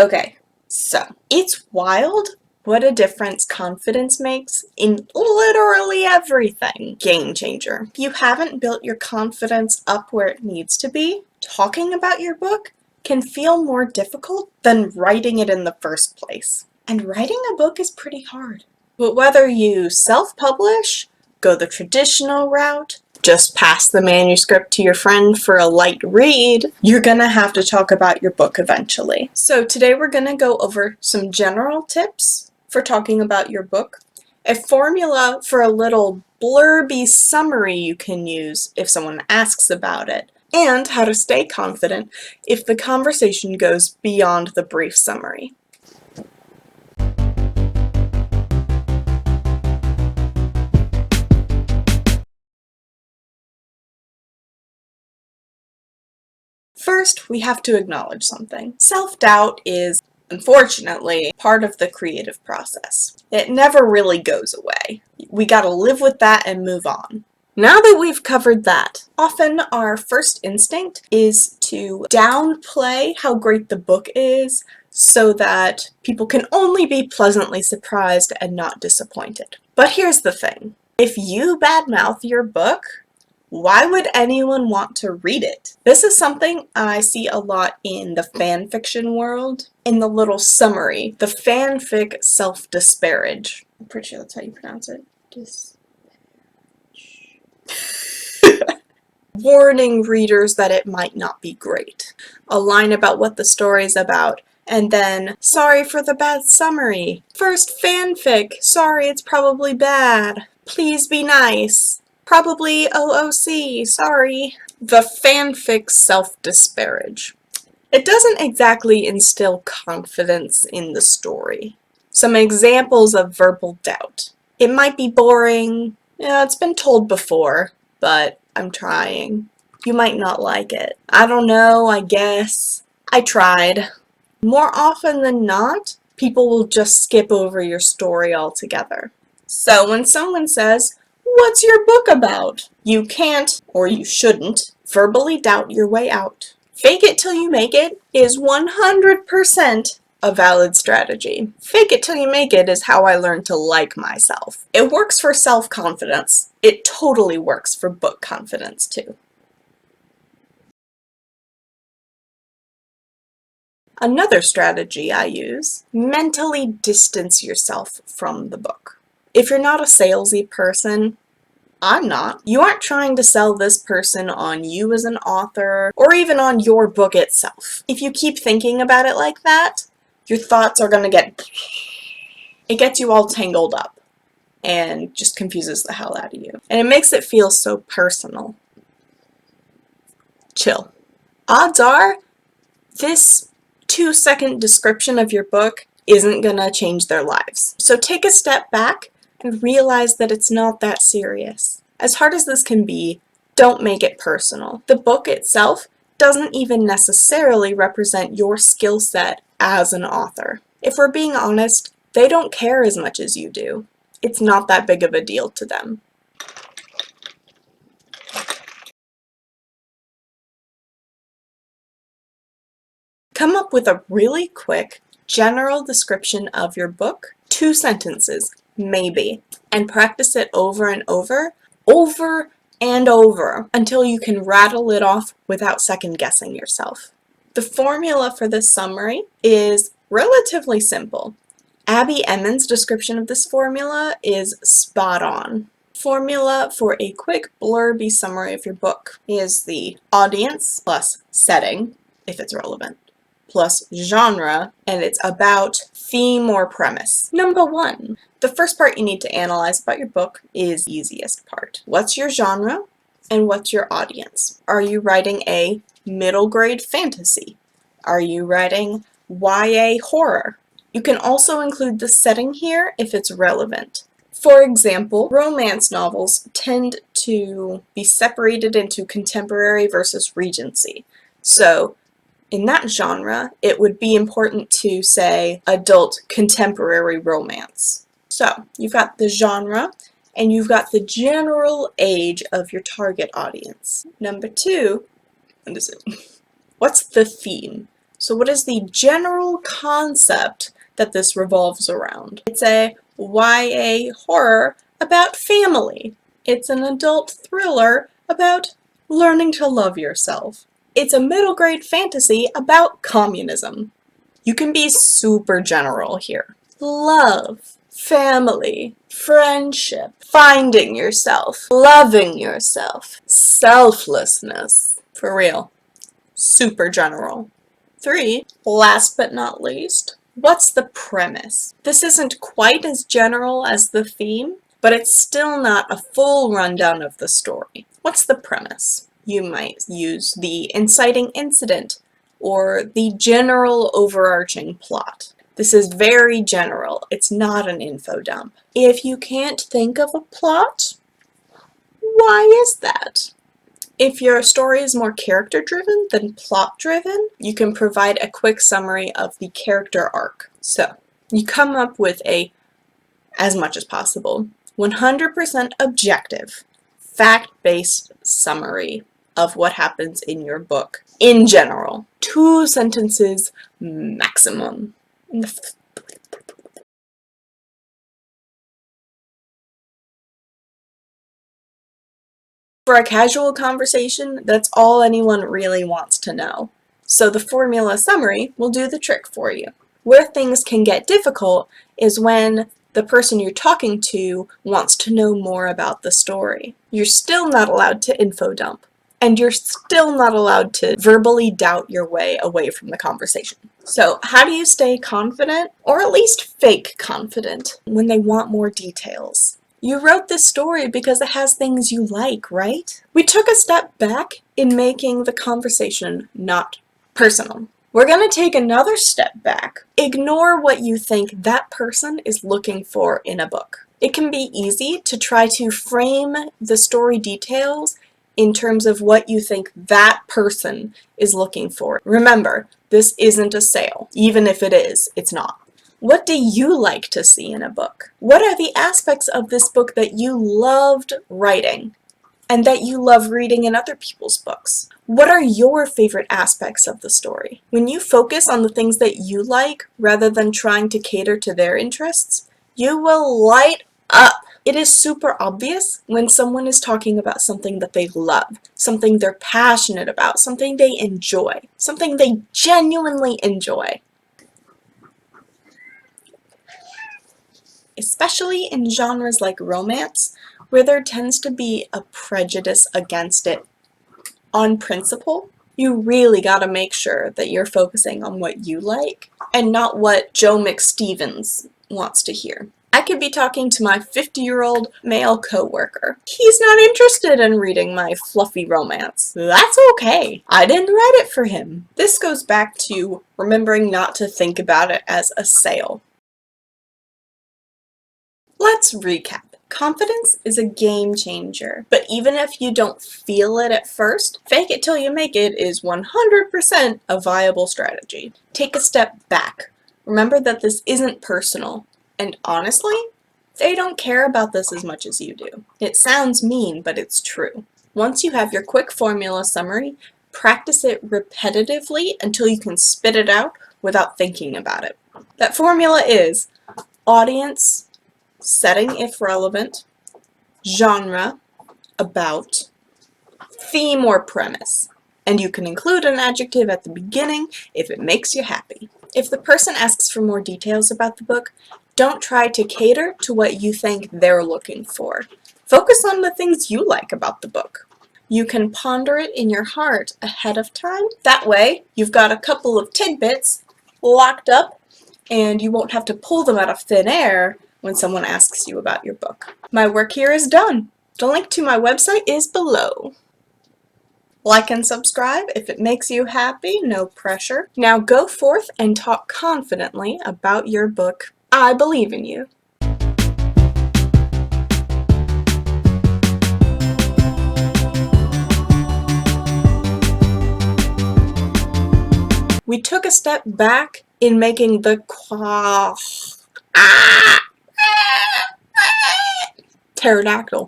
Okay, so it's wild what a difference confidence makes in literally everything. Game changer. If you haven't built your confidence up where it needs to be, talking about your book can feel more difficult than writing it in the first place. And writing a book is pretty hard. But whether you self-publish, go the traditional route, just pass the manuscript to your friend for a light read, you're gonna have to talk about your book eventually. So today we're gonna go over some general tips for talking about your book, a formula for a little blurby summary you can use if someone asks about it, and how to stay confident if the conversation goes beyond the brief summary. First, we have to acknowledge something. Self-doubt is, unfortunately, part of the creative process. It never really goes away. We gotta live with that and move on. Now that we've covered that, often our first instinct is to downplay how great the book is so that people can only be pleasantly surprised and not disappointed. But here's the thing. If you badmouth your book, why would anyone want to read it? This is something I see a lot in the fan fiction world. In the little summary, the fanfic self-disparage. I'm pretty sure that's how you pronounce it. Warning readers that it might not be great. A line about what the story's about, and then, sorry for the bad summary. First fanfic, sorry it's probably bad. Please be nice. Probably OOC, sorry. The fanfic self-disparage. It doesn't exactly instill confidence in the story. Some examples of verbal doubt. It might be boring. Yeah, it's been told before, but I'm trying. You might not like it. I don't know, I guess. I tried. More often than not, people will just skip over your story altogether. So when someone says, "What's your book about?" you can't, or you shouldn't, verbally doubt your way out. Fake it till you make it is 100% a valid strategy. Fake it till you make it is how I learned to like myself. It works for self-confidence. It totally works for book confidence too. Another strategy I use, mentally distance yourself from the book. If you're not a salesy person, I'm not. You aren't trying to sell this person on you as an author, or even on your book itself. If you keep thinking about it like that, your thoughts are gonna it gets you all tangled up and just confuses the hell out of you. And it makes it feel so personal. Chill. Odds are, this 2-second description of your book isn't gonna change their lives. So take a step back and realize that it's not that serious. As hard as this can be, don't make it personal. The book itself doesn't even necessarily represent your skill set as an author. If we're being honest, they don't care as much as you do. It's not that big of a deal to them. Come up with a really quick, general description of your book, 2 sentences, maybe, and practice it over and over and over, until you can rattle it off without second-guessing yourself. The formula for this summary is relatively simple. Abby Emmons' description of this formula is spot on. Formula for a quick blurby summary of your book is the audience plus setting, if it's relevant, plus genre, and it's about theme or premise. Number 1. The first part you need to analyze about your book is the easiest part. What's your genre and what's your audience? Are you writing a middle grade fantasy? Are you writing YA horror? You can also include the setting here if it's relevant. For example, romance novels tend to be separated into contemporary versus Regency. So in that genre, it would be important to say adult contemporary romance. So you've got the genre and you've got the general age of your target audience. Number 2, what is it? What's the theme? So what is the general concept that this revolves around? It's a YA horror about family. It's an adult thriller about learning to love yourself. It's a middle grade fantasy about communism. You can be super general here. Love, family, friendship, finding yourself, loving yourself, selflessness. For real. Super general. 3, last but not least, what's the premise? This isn't quite as general as the theme, but it's still not a full rundown of the story. What's the premise? You might use the inciting incident or the general overarching plot. This is very general. It's not an info dump. If you can't think of a plot, why is that? If your story is more character-driven than plot-driven, you can provide a quick summary of the character arc. So, you come up with a, as much as possible, 100% objective, fact-based summary of what happens in your book. In general, 2 sentences maximum. For a casual conversation, that's all anyone really wants to know. So the formula summary will do the trick for you. Where things can get difficult is when the person you're talking to wants to know more about the story. You're still not allowed to info dump, and you're still not allowed to verbally doubt your way away from the conversation. So how do you stay confident, or at least fake confident, when they want more details? You wrote this story because it has things you like, right? We took a step back in making the conversation not personal. We're going to take another step back. Ignore what you think that person is looking for in a book. It can be easy to try to frame the story details in terms of what you think that person is looking for. Remember, this isn't a sale. Even if it is, it's not. What do you like to see in a book? What are the aspects of this book that you loved writing and that you love reading in other people's books? What are your favorite aspects of the story? When you focus on the things that you like rather than trying to cater to their interests, you will light up. It is super obvious when someone is talking about something that they love, something they're passionate about, something they enjoy, something they genuinely enjoy. Especially in genres like romance, where there tends to be a prejudice against it on principle, you really gotta make sure that you're focusing on what you like and not what Joe McStevens wants to hear. I could be talking to my 50-year-old male coworker. He's not interested in reading my fluffy romance. That's okay. I didn't write it for him. This goes back to remembering not to think about it as a sale. Let's recap. Confidence is a game changer, but even if you don't feel it at first, fake it till you make it is 100% a viable strategy. Take a step back. Remember that this isn't personal, and honestly, they don't care about this as much as you do. It sounds mean, but it's true. Once you have your quick formula summary, practice it repetitively until you can spit it out without thinking about it. That formula is audience, setting if relevant, genre, about, theme or premise. And you can include an adjective at the beginning if it makes you happy. If the person asks for more details about the book, don't try to cater to what you think they're looking for. Focus on the things you like about the book. You can ponder it in your heart ahead of time. That way, you've got a couple of tidbits locked up and you won't have to pull them out of thin air when someone asks you about your book. My work here is done. The link to my website is below. Like and subscribe if it makes you happy, no pressure. Now go forth and talk confidently about your book. I believe in you. We took a step back in making the pterodactyl